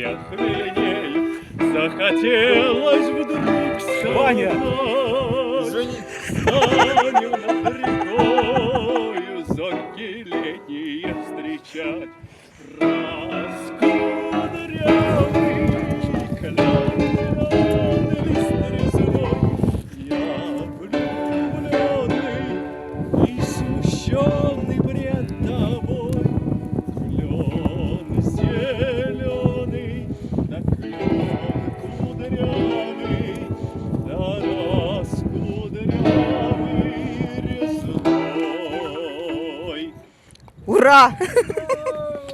не хмельнею, захотелось вдруг Ваня! Станем над рекою зоньки летние встречать. Раскудрявый клян зеленый лист резной, я влюбленный и смущенный пред тобой. Клен зеленый, да клен кудрявый, да раскудрявый резной. Ура!